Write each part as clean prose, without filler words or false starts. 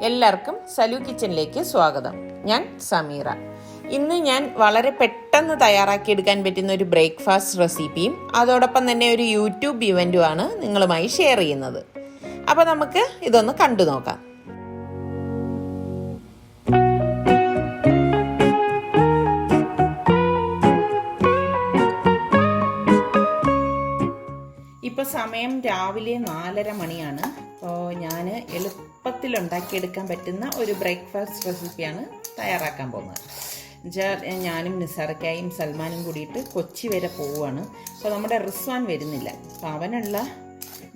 എല്ലാവർക്കും സലു കിച്ചണിലേക്ക് സ്വാഗതം. ഞാൻ സമീറ. ഇന്ന് ഞാൻ വളരെ പെട്ടെന്ന് തയ്യാറാക്കിയെടുക്കാൻ പറ്റുന്ന ഒരു ബ്രേക്ക്ഫാസ്റ്റ് റെസിപ്പിയും അതോടൊപ്പം തന്നെ ഒരു യൂട്യൂബ് ഇവൻറ്റുമാണ് നിങ്ങളുമായി ഷെയർ ചെയ്യുന്നത്. അപ്പോൾ നമുക്ക് ഇതൊന്ന് കണ്ടു നോക്കാം. ഇപ്പോൾ സമയം രാവിലെ 4:30 മണിയാണ്. അപ്പോൾ ഞാൻ എളുപ്പത്തിൽ ഉണ്ടാക്കിയെടുക്കാൻ പറ്റുന്ന ഒരു ബ്രേക്ക്ഫാസ്റ്റ് റെസിപ്പിയാണ് തയ്യാറാക്കാൻ പോകുന്നത്. ഞാനും നിസാർക്കായും സൽമാനും കൂടിയിട്ട് കൊച്ചി വരെ പോവുകയാണ്. അപ്പോൾ നമ്മുടെ റിസ്വാൻ വരുന്നില്ല. അപ്പോൾ അവനുള്ള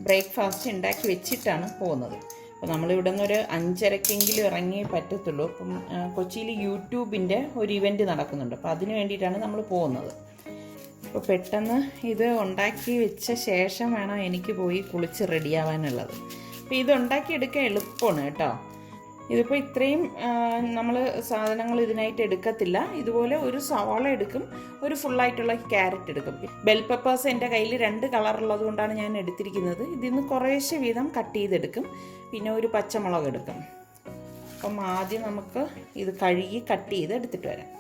ബ്രേക്ക്ഫാസ്റ്റ് ഉണ്ടാക്കി വെച്ചിട്ടാണ് പോകുന്നത്. അപ്പോൾ നമ്മളിവിടെ നിന്നൊരു 5:30 ഇറങ്ങിയേ പറ്റത്തുള്ളൂ. അപ്പം കൊച്ചിയിൽ യൂട്യൂബിൻ്റെ ഒരു ഇവൻറ്റ് നടക്കുന്നുണ്ട്. അപ്പോൾ അതിന് വേണ്ടിയിട്ടാണ് നമ്മൾ പോകുന്നത്. അപ്പോൾ പെട്ടെന്ന് ഇത് ഉണ്ടാക്കി വെച്ച ശേഷം വേണം എനിക്ക് പോയി കുളിച്ച് റെഡിയാവാനുള്ളത്. അപ്പോൾ ഇത് ഉണ്ടാക്കിയെടുക്കാൻ എളുപ്പമാണ് കേട്ടോ. ഇതിപ്പോൾ ഇത്രയും നമ്മൾ സാധനങ്ങൾ ഇതിനായിട്ട് എടുക്കത്തില്ല. ഇതുപോലെ ഒരു സവാള എടുക്കും, ഒരു ഫുള്ളായിട്ടുള്ള ക്യാരറ്റ് എടുക്കും. ബെൽ പെപ്പേഴ്സ് എൻ്റെ കയ്യിൽ 2 കളറുള്ളത് കൊണ്ടാണ് ഞാൻ എടുത്തിരിക്കുന്നത്. ഇതിന്ന് കുറേശ്ശെ വീതം കട്ട് ചെയ്തെടുക്കും. പിന്നെ ഒരു പച്ചമുളക് എടുക്കും. അപ്പം ആദ്യം നമുക്ക് ഇത് കഴുകി കട്ട് ചെയ്ത് എടുത്തിട്ട് വരാം.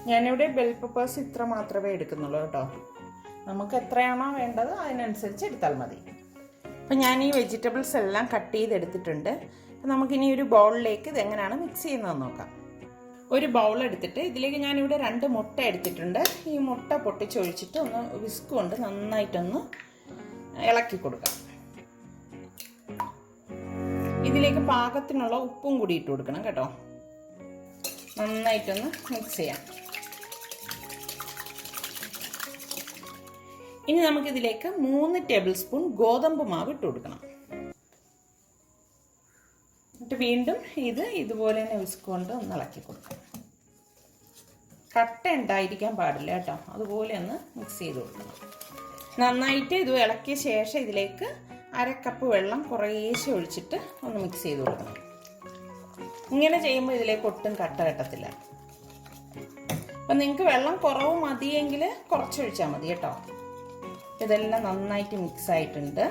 ഞാനിവിടെ ബെൽ പെപ്പേഴ്സ് ഇത്ര മാത്രമേ എടുക്കുന്നുള്ളൂ കേട്ടോ. നമുക്ക് എത്രയാണോ വേണ്ടത് അതിനനുസരിച്ച് എടുത്താൽ മതി. അപ്പം ഞാൻ ഈ വെജിറ്റബിൾസ് എല്ലാം കട്ട് ചെയ്തെടുത്തിട്ടുണ്ട്. അപ്പം നമുക്കിനി ഒരു ബൗളിലേക്ക് ഇതെങ്ങനെയാണ് മിക്സ് ചെയ്യുന്നതെന്ന് നോക്കാം. ഒരു ബൗൾ എടുത്തിട്ട് ഇതിലേക്ക് ഞാനിവിടെ 2 മുട്ട എടുത്തിട്ടുണ്ട്. ഈ മുട്ട പൊട്ടിച്ചൊഴിച്ചിട്ട് ഒന്ന് വിസ്ക് കൊണ്ട് നന്നായിട്ടൊന്ന് ഇളക്കി കൊടുക്കാം. ഇതിലേക്ക് പാകത്തിനുള്ള ഉപ്പും കൂടി ഇട്ട് കൊടുക്കണം കേട്ടോ. നന്നായിട്ടൊന്ന് മിക്സ് ചെയ്യാം. ഇനി നമുക്കിതിലേക്ക് 3 ടേബിൾ സ്പൂൺ ഗോതമ്പ് മാവ് ഇട്ട് കൊടുക്കണം. എന്നിട്ട് വീണ്ടും ഇതുപോലെ തന്നെ വിസ്ക് കൊണ്ട് ഒന്ന് ഇളക്കി കൊടുക്കണം. കട്ട ഉണ്ടായിരിക്കാൻ പാടില്ല കേട്ടോ. അതുപോലെ ഒന്ന് മിക്സ് ചെയ്ത് കൊടുക്കണം. നന്നായിട്ട് ഇത് ഇളക്കിയ ശേഷം ഇതിലേക്ക് 1/2 കപ്പ് വെള്ളം കുറേശ്ശെ ഒഴിച്ചിട്ട് ഒന്ന് മിക്സ് ചെയ്ത് കൊടുക്കണം. ഇങ്ങനെ ചെയ്യുമ്പോൾ ഇതിലേക്ക് ഒട്ടും കട്ട കെട്ടത്തില്ല. അപ്പം നിങ്ങൾക്ക് വെള്ളം കുറവ് മതിയെങ്കിൽ കുറച്ചൊഴിച്ചാൽ മതി കേട്ടോ. ഇതെല്ലാം നന്നായിട്ട് മിക്സ് ആയിട്ടുണ്ട്.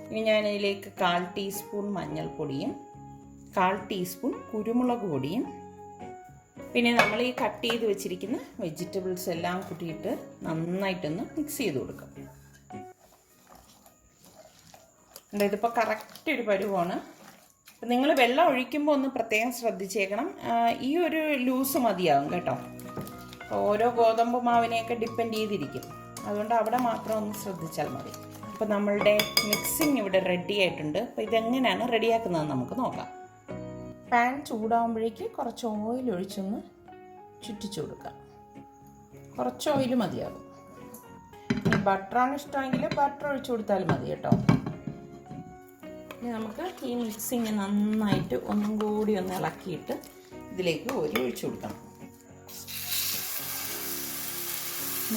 ഇനി ഞാനിതിലേക്ക് 1/4 ടീസ്പൂൺ മഞ്ഞൾപ്പൊടിയും 1/4 ടീസ്പൂൺ കുരുമുളക് പൊടിയും പിന്നെ നമ്മൾ ഈ കട്ട് ചെയ്ത് വെച്ചിരിക്കുന്ന വെജിറ്റബിൾസ് എല്ലാം കൂട്ടിയിട്ട് നന്നായിട്ടൊന്ന് മിക്സ് ചെയ്ത് കൊടുക്കും. ഇതിപ്പോൾ കറക്റ്റ് ഒരു പരുവമാണ്. നിങ്ങൾ വെള്ളം ഒഴിക്കുമ്പോൾ ഒന്ന് പ്രത്യേകം ശ്രദ്ധിച്ചേക്കണം. ഈ ഒരു ലൂസ് മതിയാകും കേട്ടോ. ഓരോ ഗോതമ്പ് മാവിനെയൊക്കെ ഡിപ്പെൻഡ് ചെയ്തിരിക്കും. അതുകൊണ്ട് അവിടെ മാത്രം ഒന്ന് ശ്രദ്ധിച്ചാൽ മതി. അപ്പോൾ നമ്മളുടെ മിക്സിങ് ഇവിടെ റെഡി ആയിട്ടുണ്ട്. അപ്പോൾ ഇതെങ്ങനെയാണ് റെഡിയാക്കുന്നതെന്ന് നമുക്ക് നോക്കാം. പാൻ ചൂടാകുമ്പോഴേക്ക് കുറച്ച് ഓയിൽ ഒഴിച്ചൊന്ന് ചുറ്റിച്ചു കൊടുക്കാം. കുറച്ച് ഓയിൽ മതിയാകും. ബട്ടറാണ് ഇഷ്ടമെങ്കിൽ ബട്ടർ ഒഴിച്ചു കൊടുത്താലും മതി കേട്ടോ. ഇനി നമുക്ക് ഈ മിക്സിങ് നന്നായിട്ട് ഒന്നും കൂടി ഒന്ന് ഇളക്കിയിട്ട് ഇതിലേക്ക് ഓയിൽ ഒഴിച്ചു കൊടുക്കണം.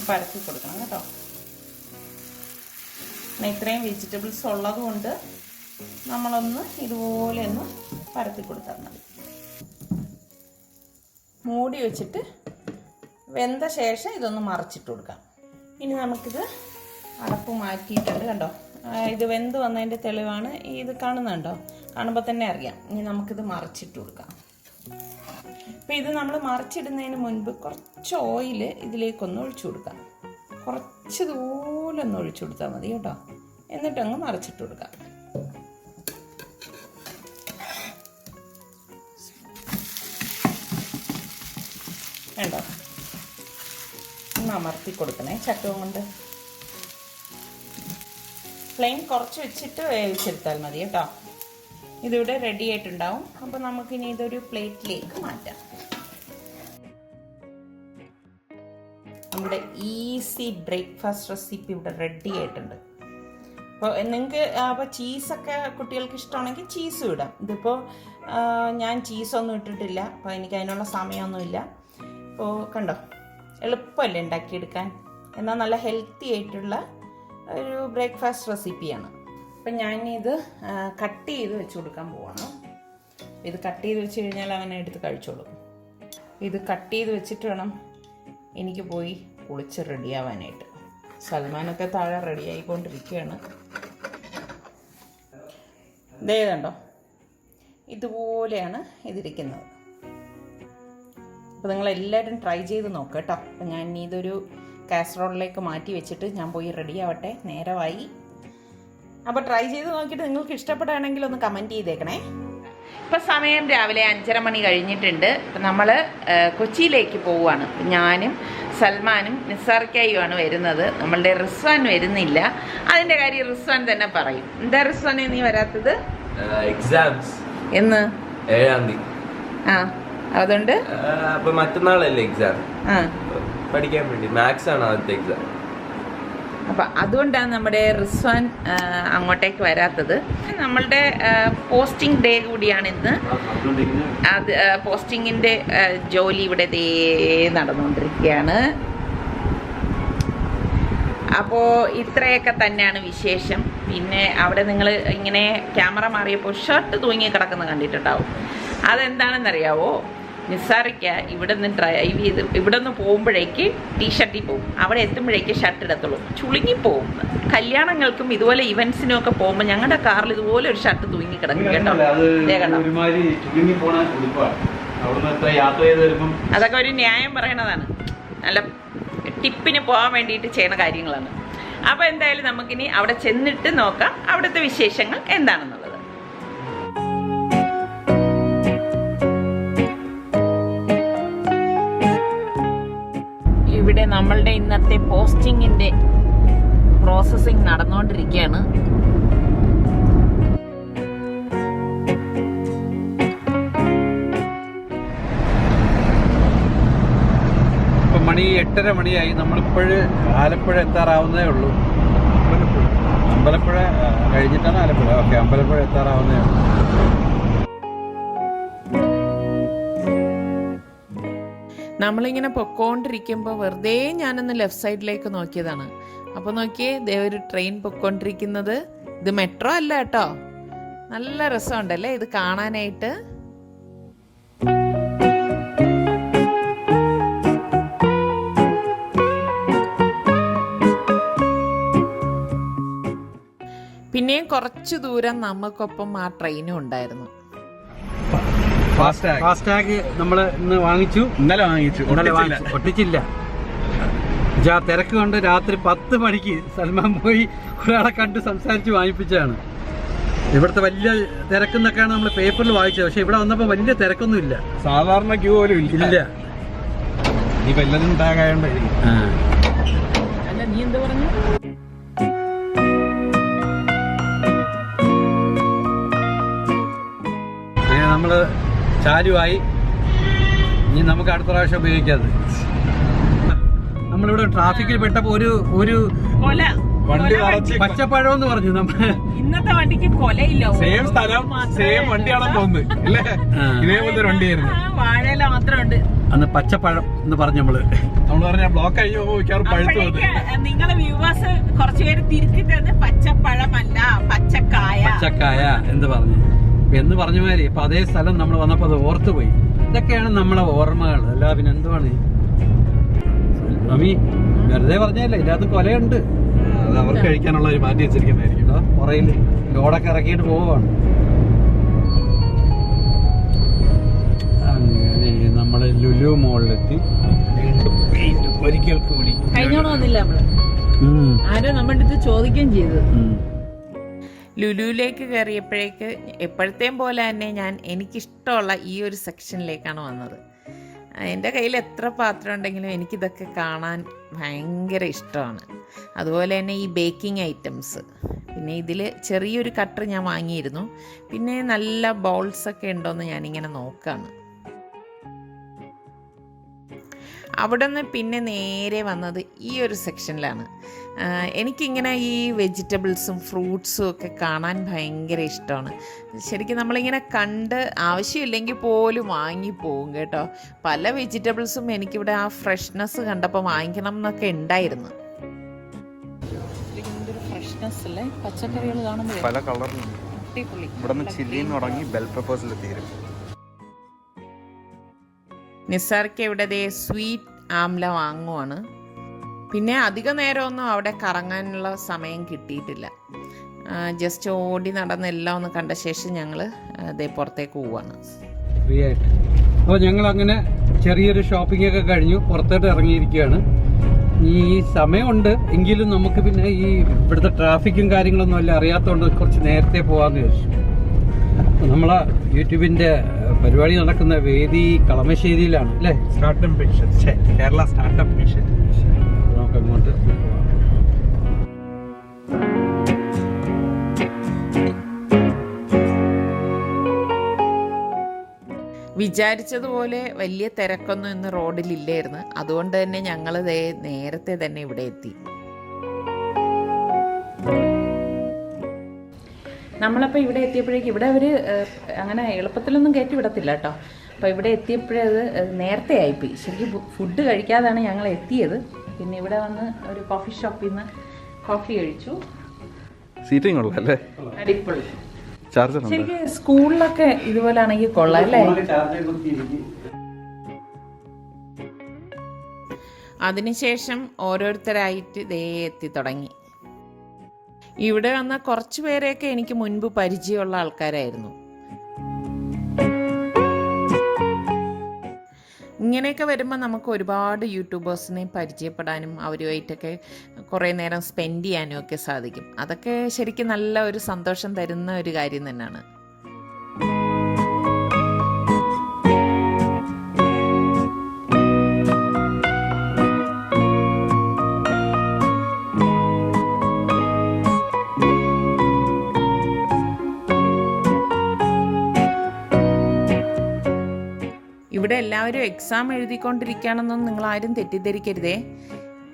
പരത്തി കൊടുക്കണം കേട്ടോ. ഇത്രയും വെജിറ്റബിൾസ് ഉള്ളത് കൊണ്ട് നമ്മളൊന്ന് ഇതുപോലെ ഒന്ന് പരത്തി കൊടുത്താൽ മതി. മൂടി വെച്ചിട്ട് വെന്ത ശേഷം ഇതൊന്ന് മറിച്ചിട്ട് കൊടുക്കാം. ഇനി നമുക്കിത് അടപ്പ് മാറ്റിയിട്ടുണ്ട് കണ്ടോ. ഇത് വെന്ത് വന്നതിൻ്റെ തെളിവാണ് ഇത് കാണുന്നുണ്ടോ. കാണുമ്പോൾ തന്നെ അറിയാം. ഇനി നമുക്കിത് മറിച്ചിട്ട് കൊടുക്കാം. അപ്പോൾ ഇത് നമ്മൾ മറിച്ചിടുന്നതിന് മുൻപ് കുറച്ച് ഓയിൽ ഇതിലേക്കൊന്ന് ഒഴിച്ചു കൊടുക്കാം. കുറച്ച് ദൂരെ ഒന്ന് ഒഴിച്ചു കൊടുത്താൽ മതി കേട്ടോ. എന്നിട്ടങ്ങ് മറിച്ചിട്ട് കൊടുക്കാം. വേണ്ടോ ഒന്ന് അമർത്തി കൊടുക്കണേ ചട്ടവും കൊണ്ട്. ഫ്ലെയിം കുറച്ച് വെച്ചിട്ട് വേവിച്ചെടുത്താൽ മതി കേട്ടോ. ഇതിവിടെ റെഡി ആയിട്ടുണ്ടാവും. അപ്പോൾ നമുക്കിനി ഇതൊരു പ്ലേറ്റിലേക്ക് മാറ്റാം. നമ്മുടെ ഈസി ബ്രേക്ക്ഫാസ്റ്റ് റെസിപ്പി ഇവിടെ റെഡി ആയിട്ടുണ്ട്. അപ്പോൾ നിങ്ങൾക്ക് ചീസൊക്കെ കുട്ടികൾക്ക് ഇഷ്ടമാണെങ്കിൽ ചീസും ഇടാം. ഇതിപ്പോൾ ഞാൻ ചീസൊന്നും ഇട്ടിട്ടില്ല. അപ്പോൾ എനിക്ക് അതിനുള്ള സമയമൊന്നുമില്ല. അപ്പോൾ കണ്ടോ, എളുപ്പമല്ലേ ഉണ്ടാക്കിയെടുക്കാൻ. എന്നാൽ നല്ല ഹെൽത്തി ആയിട്ടുള്ള ഒരു ബ്രേക്ക്ഫാസ്റ്റ് റെസിപ്പിയാണ്. അപ്പം ഞാനിത് കട്ട് ചെയ്ത് വെച്ച് കൊടുക്കാൻ പോവാണ്. ഇത് കട്ട് ചെയ്ത് വെച്ച് കഴിഞ്ഞാൽ അവനെ എടുത്ത് കഴിച്ചോളും. ഇത് കട്ട് ചെയ്ത് വെച്ചിട്ട് വേണം എനിക്ക് പോയി കുളിച്ച് റെഡിയാവാനായിട്ട്. സൽമാനൊക്കെ താഴെ റെഡിയായിക്കൊണ്ടിരിക്കുകയാണ്. ഇതേ കണ്ടോ, ഇതുപോലെയാണ് ഇതിരിക്കുന്നത്. അപ്പോൾ നിങ്ങളെല്ലാവരും ട്രൈ ചെയ്ത് നോക്കുക കേട്ടോ. അപ്പോൾ ഞാൻ ഇനി ഇതൊരു കാസറോളിലേക്ക് മാറ്റി വെച്ചിട്ട് ഞാൻ പോയി റെഡി ആവട്ടെ, നേരമായി. അപ്പോൾ ട്രൈ ചെയ്ത് നോക്കിയിട്ട് നിങ്ങൾക്ക് ഇഷ്ടപ്പെടുകയാണെങ്കിൽ ഒന്ന് കമൻറ്റ് ചെയ്തേക്കണേ. ഇപ്പോൾ സമയം രാവിലെ 5:30 മണി കഴിഞ്ഞിട്ടുണ്ട്. ഇപ്പം നമ്മൾ കൊച്ചിയിലേക്ക് പോവുകയാണ്. ഞാനും സൽമാനും നിസാർക്കായുമാണ് വരുന്നത്. നമ്മളുടെ റിസ്വാൻ വരുന്നില്ല. അതിൻ്റെ കാര്യം റിസ്വാൻ തന്നെ പറയും. എന്താ റിസ്വാനെ നീ വരാത്തത്? എക്സാംസ് എന്ന് 7-ാം തീയതി. ആ, അതുകൊണ്ട് അപ്പൊ മറ്റന്നാളല്ലേ എക്സാം, പഠിക്കാൻ വേണ്ടി. മാത്സ് ആണ് ആദ്യത്തെ എക്സാം. അപ്പം അതുകൊണ്ടാണ് നമ്മുടെ റിസ്വാൻ അങ്ങോട്ടേക്ക് വരാത്തത്. നമ്മളുടെ പോസ്റ്റിംഗ് ഡേ കൂടിയാണ് ഇന്ന്. അത് പോസ്റ്റിങ്ങിൻ്റെ ജോലി ഇവിടെ നടന്നുകൊണ്ടിരിക്കുകയാണ്. അപ്പോൾ ഇത്രയൊക്കെ തന്നെയാണ് വിശേഷം. പിന്നെ അവിടെ നിങ്ങൾ ഇങ്ങനെ ക്യാമറ മാറിയപ്പോൾ ഷർട്ട് തൂങ്ങി കിടക്കുന്നത് കണ്ടിട്ടുണ്ടാവും. അതെന്താണെന്നറിയാവോ? നിസാറിക്ക ഇവിടെ നിന്ന് പോകുമ്പോഴേക്ക് ടീഷർട്ടിൽ പോകും, അവിടെ എത്തുമ്പോഴേക്ക് ഷർട്ട് ഇടത്തുള്ളൂ. ചുളുങ്ങിപ്പോവും. കല്യാണങ്ങൾക്കും ഇതുപോലെ ഇവൻസിനും ഒക്കെ പോകുമ്പോൾ ഞങ്ങളുടെ കാറിൽ ഇതുപോലെ ഒരു ഷർട്ട് തൂങ്ങി കിടക്കും കേട്ടോ. അതൊക്കെ ഒരു ന്യായം പറയണതാണ്, നല്ല ടിപ്പിന് പോകാൻ വേണ്ടിയിട്ട് ചെയ്യുന്ന കാര്യങ്ങളാണ്. അപ്പോൾ എന്തായാലും നമുക്കിനി അവിടെ ചെന്നിട്ട് നോക്കാം അവിടുത്തെ വിശേഷങ്ങൾ എന്താണെന്നുള്ളത്. ഇവിടെ നമ്മളുടെ ഇന്നത്തെ പോസ്റ്റിങ്ങിൻ്റെ പ്രോസസ്സിങ് നടന്നുകൊണ്ടിരിക്കുകയാണ്. ഇപ്പം മണി 8:30 മണിയായി. നമ്മളിപ്പോഴ് ആലപ്പുഴ എത്താറാവുന്നേ ഉള്ളൂ. അമ്പലപ്പുഴ കഴിഞ്ഞിട്ടാണ് ആലപ്പുഴ. ഓക്കെ, അമ്പലപ്പുഴ എത്താറാവുന്നേ ഉള്ളൂ. നമ്മളിങ്ങനെ പൊക്കോണ്ടിരിക്കുമ്പോൾ വെറുതെ ഞാനൊന്ന് ലെഫ്റ്റ് സൈഡിലേക്ക് നോക്കിയതാണ്. അപ്പോൾ നോക്കിയേ, ദേ ഒരു ട്രെയിൻ പൊക്കോണ്ടിരിക്കുന്നത്. ഇത് മെട്രോ അല്ല കേട്ടോ. നല്ല രസമുണ്ടല്ലേ ഇത് കാണാനായിട്ട്. പിന്നെയും കുറച്ച് ദൂരം നമുക്കൊപ്പം ആ ട്രെയിനും ഉണ്ടായിരുന്നു. ഫാസ്ടാഗ് നമ്മൾ ഇന്ന് വാങ്ങിച്ചു. ഇന്നലെ ഒട്ടിച്ചില്ല. തിരക്ക് കൊണ്ട് രാത്രി 10 മണിക്ക് സൽമാൻ പോയി ഒരാളെ കണ്ട് സംസാരിച്ച് വാങ്ങിപ്പിച്ചതാണ്. ഇവിടുത്തെ വലിയ തിരക്കെന്നൊക്കെയാണ് നമ്മൾ പേപ്പറിൽ വായിച്ചത്. പക്ഷെ ഇവിടെ വന്നപ്പോൾ വലിയ തിരക്കൊന്നും ഇല്ല. സാധാരണ ക്യൂ പോലും ഇല്ല. ഇനിയിപ്പോൾ എല്ലാത്തിനും ടാഗായോണ്ടായിരിക്കും. അല്ല, നീ എന്താ പറഞ്ഞു? അങ്ങനെ നമ്മൾ ചാലുവായി. ഇനി നമുക്ക് അടുത്ത പ്രാവശ്യം ഉപയോഗിക്കാതെ. നമ്മളിവിടെ ട്രാഫിക്കിൽ പെട്ടപ്പോ ഒരു വണ്ടി പച്ചപ്പഴം എന്ന് പറഞ്ഞു. ഇന്നത്തെ വണ്ടിക്ക് കൊലയില്ല. സെയിം സ്ഥലം സെയിം വണ്ടിയാണെന്ന് തോന്നുന്നു അല്ലേ? ഇതേപോലത്തെ വണ്ടിയായിരുന്നു. വാഴയില മാത്രമുണ്ട്. അന്ന് പച്ചപ്പഴം എന്ന് പറഞ്ഞു നമ്മള് പറഞ്ഞ ബ്ലോക്ക് കഴിഞ്ഞ് പോകുമ്പോൾ പഴുത്തു വന്നു. നിങ്ങളെ വ്യൂവേഴ്സ് കുറച്ചുപേര് തിരുത്തിട്ടത് പച്ചപ്പഴമല്ല പച്ചക്കായ എന്ന് പറഞ്ഞു. എന്ന് പറഞ്ഞ മാതിരി ഇപ്പൊ അതേ സ്ഥലം നമ്മൾ വന്നപ്പോ അത് ഓർത്തുപോയി. ഇതൊക്കെയാണ് നമ്മളെ ഓർമ്മകൾ. അല്ല പിന്നെ എന്തുവാണ് റമി വെറുതെ പറഞ്ഞല്ലേ, ഇതിനകത്ത് കൊലയുണ്ട്. അത് അവർക്ക് കഴിക്കാനുള്ള ഒരു മാറ്റി വെച്ചിരിക്കുന്നതായിരിക്കും. പുറയിൽ ലോഡൊക്കെ ഇറക്കിയിട്ട് പോവാണ്. അങ്ങനെ നമ്മള് ലുലു മോളിലെത്തി. ഒരിക്കൽ കൂടി കഴിഞ്ഞോണം വന്നില്ല നമ്മള്. ആരോ നമ്മുടെ അടുത്ത് ചോദിക്കുകയും ചെയ്തു. ലുലുവിലേക്ക് കയറിയപ്പോഴേക്ക് എപ്പോഴത്തെയും പോലെ തന്നെ ഞാൻ എനിക്കിഷ്ടമുള്ള ഈ ഒരു സെക്ഷനിലേക്കാണ് വന്നത്. എൻ്റെ കയ്യിൽ എത്ര പാത്രം ഉണ്ടെങ്കിലും എനിക്കിതൊക്കെ കാണാൻ ഭയങ്കര ഇഷ്ടമാണ്. അതുപോലെ തന്നെ ഈ ബേക്കിംഗ് ഐറ്റംസ്. പിന്നെ ഇതിൽ ചെറിയൊരു കട്ടർ ഞാൻ വാങ്ങിയിരുന്നു. പിന്നെ നല്ല ബൗൾസൊക്കെ ഉണ്ടോയെന്ന് ഞാനിങ്ങനെ നോക്കുകയാണ്. അവിടെ നിന്ന് പിന്നെ നേരെ വന്നത് ഈ ഒരു സെക്ഷനിലാണ്. എനിക്കിങ്ങനെ ഈ വെജിറ്റബിൾസും ഫ്രൂട്ട്സും ഒക്കെ കാണാൻ ഭയങ്കര ഇഷ്ടമാണ്. ശരിക്കും നമ്മളിങ്ങനെ കണ്ട് ആവശ്യമില്ലെങ്കിൽ പോലും വാങ്ങിപ്പോവും കേട്ടോ. പല വെജിറ്റബിൾസും എനിക്കിവിടെ ആ ഫ്രഷ്നെസ് കണ്ടപ്പോൾ വാങ്ങിക്കണം എന്നൊക്കെ ഉണ്ടായിരുന്നു. എന്തൊരു ഫ്രഷ്നെസ് അല്ലേ പച്ചക്കറികൾ കാണുമ്പോൾ. പല കളറിലും ഇവിടെ ചില്ലിന്ന് തുടങ്ങി ബെൽ പെപ്പേഴ്സിൽ തീരും. നിസാർക്ക് ഇവിടെ സ്വീറ്റ് ആംല വാങ്ങുവാണ്. പിന്നെ അധിക നേരമൊന്നും അവിടെ കറങ്ങാനുള്ള സമയം കിട്ടിയിട്ടില്ല. ജസ്റ്റ് ഓടി നടന്ന് എല്ലാം ഒന്ന് കണ്ട ശേഷം ഞങ്ങൾ അതേ പുറത്തേക്ക് പോവാണ്. ഫ്രീ ആയിട്ട്. അപ്പോൾ ഞങ്ങളങ്ങനെ ചെറിയൊരു ഷോപ്പിംഗ് ഒക്കെ കഴിഞ്ഞു പുറത്തോട്ട് ഇറങ്ങിയിരിക്കുകയാണ്. ഈ സമയമുണ്ട് എങ്കിലും നമുക്ക് പിന്നെ ഈ ഇവിടുത്തെ ട്രാഫിക്കും കാര്യങ്ങളൊന്നും അല്ല അറിയാത്തതുകൊണ്ട് കുറച്ച് നേരത്തെ പോകാമെന്ന് ചോദിച്ചു. നമ്മളെ യൂട്യൂബിൻ്റെ പരിപാടി നടക്കുന്ന വേദി കളമശ്ശേരിയിലാണ് അല്ലേ? Startup mission, Kerala startup mission. നമുക്ക് അങ്ങോട്ട് പോവാം. വിചാരിച്ചതുപോലെ വലിയ തിരക്കൊന്നും ഇന്ന് റോഡിലില്ലായിരുന്നു. അതുകൊണ്ട് തന്നെ ഞങ്ങൾ നേരത്തെ തന്നെ ഇവിടെ എത്തി. നമ്മളപ്പോൾ ഇവിടെ എത്തിയപ്പോഴേക്കും ഇവിടെ അവർ അങ്ങനെ എളുപ്പത്തിലൊന്നും കയറ്റി വിടത്തില്ല കേട്ടോ. അപ്പോൾ ഇവിടെ എത്തിയപ്പോഴേ അത് നേരത്തെ ആയിപ്പോയി. ശരിക്കും ഫുഡ് കഴിക്കാതാണ് ഞങ്ങൾ എത്തിയത്. പിന്നെ ഇവിടെ വന്ന് ഒരു കോഫി ഷോപ്പിൽ നിന്ന് കോഫി കഴിച്ചു. സീറ്റിംഗ് ഉള്ളല്ലേ? അടിപൊളി. ശരിക്കും സ്കൂളിലൊക്കെ ഇതുപോലെ ആണെങ്കിൽ കൊള്ളാം അല്ലേ? അതിനുശേഷം ഓരോരുത്തരായിട്ട് ദേ എത്തി തുടങ്ങി. ഇവിടെ വന്ന കുറച്ച് പേരെയൊക്കെ എനിക്ക് മുൻപ് പരിചയമുള്ള ആൾക്കാരായിരുന്നു. ഇങ്ങനെയൊക്കെ വരുമ്പോൾ നമുക്ക് ഒരുപാട് യൂട്യൂബേഴ്സിനെ പരിചയപ്പെടാനും അവരുമായിട്ടൊക്കെ കുറേ നേരം സ്പെൻഡ് ചെയ്യാനും ഒക്കെ സാധിക്കും. അതൊക്കെ ശരിക്കും നല്ല ഒരു സന്തോഷം തരുന്ന ഒരു കാര്യം തന്നെയാണ്. ഇവിടെ എല്ലാവരും എക്സാം എഴുതിക്കൊണ്ടിരിക്കുകയാണെന്നൊന്നും നിങ്ങൾ ആരും തെറ്റിദ്ധരിക്കരുതേ.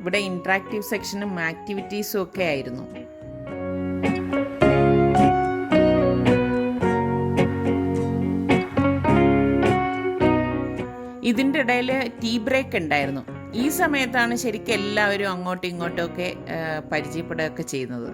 ഇവിടെ ഇൻട്രാക്റ്റീവ് സെക്ഷനും ആക്ടിവിറ്റീസും ഒക്കെ ആയിരുന്നു. ഇതിൻ്റെ ഇടയിൽ ടീ ബ്രേക്ക് ഉണ്ടായിരുന്നു. ഈ സമയത്താണ് ശരിക്കും എല്ലാവരും അങ്ങോട്ടും ഇങ്ങോട്ടും ഒക്കെ പരിചയപ്പെടുകയൊക്കെ ചെയ്യുന്നത്.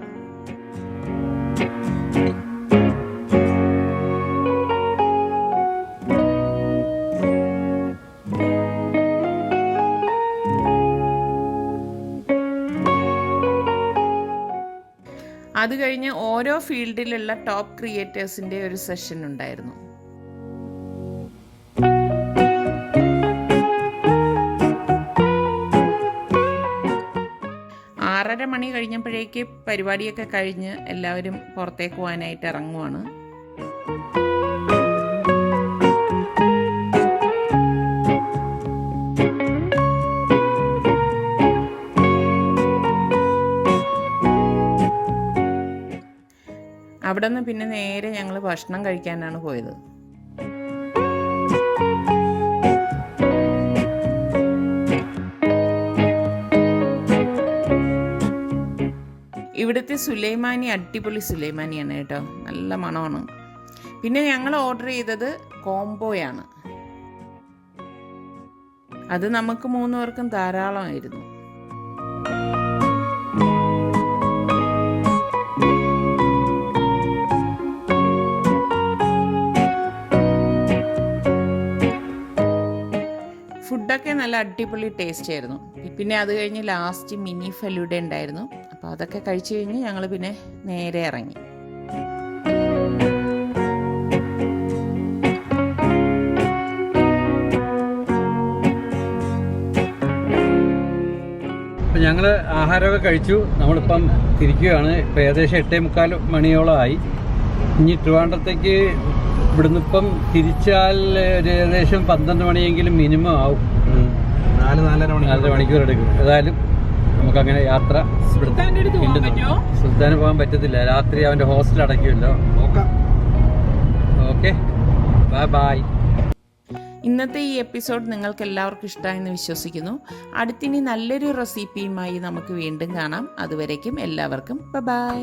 അത് കഴിഞ്ഞ് ഓരോ ഫീൽഡിലുള്ള ടോപ്പ് ക്രിയേറ്റേഴ്സിൻ്റെ ഒരു സെഷൻ ഉണ്ടായിരുന്നു. ആറര മണി കഴിഞ്ഞപ്പോഴേക്ക് പരിപാടിയൊക്കെ കഴിഞ്ഞ് എല്ലാവരും പുറത്തേക്ക് പോകാനായിട്ട് ഇറങ്ങുവാണ്. അവിടെ നിന്ന് പിന്നെ നേരെ ഞങ്ങൾ ഭക്ഷണം കഴിക്കാനാണ് പോയത്. ഇവിടുത്തെ സുലൈമാനി അടിപൊളി സുലൈമാനിയാണ് കേട്ടോ, നല്ല മണമാണ്. പിന്നെ ഞങ്ങൾ ഓർഡർ ചെയ്തത് കോംബോയാണ്. അത് നമുക്ക് 3 പേർക്കും ധാരാളമായിരുന്നു. ഫുഡൊക്കെ നല്ല അടിപൊളി ടേസ്റ്റ് ആയിരുന്നു. പിന്നെ അത് കഴിഞ്ഞ് ലാസ്റ്റ് മിനി ഫലൂഡ ഉണ്ടായിരുന്നു. അപ്പോൾ അതൊക്കെ കഴിച്ച് കഴിഞ്ഞ് ഞങ്ങൾ പിന്നെ നേരെ ഇറങ്ങി. അപ്പം ഞങ്ങൾ ആഹാരമൊക്കെ കഴിച്ചു. നമ്മളിപ്പം തിരിക്കുകയാണ്. ഇപ്പം ഏകദേശം 8:45 മണിയോളമായി. ഇനി ട്രിവാൻഡ്രത്തേക്ക് ഇവിടുന്ന് ഇപ്പം തിരിച്ചാൽ ഒരു ഏകദേശം 12 മണിയെങ്കിലും മിനിമം ആവും. 4-4.5 മണിക്കൂർ എടുക്കും. ഏതായാലും നമുക്കങ്ങനെ യാത്ര. സുൽത്താന് പോകാൻ പറ്റത്തില്ല, രാത്രി അവൻ്റെ ഹോസ്റ്റൽ അടയ്ക്കുമല്ലോ. Okay, bye bye. ഇന്നത്തെ ഈ എപ്പിസോഡ് നിങ്ങൾക്ക് എല്ലാവർക്കും ഇഷ്ടമായെന്ന് വിശ്വസിക്കുന്നു. അടുത്തിനി നല്ലൊരു റെസിപ്പിയുമായി നമുക്ക് വീണ്ടും കാണാം. അതുവരേക്കും എല്ലാവർക്കും ബൈ ബൈ.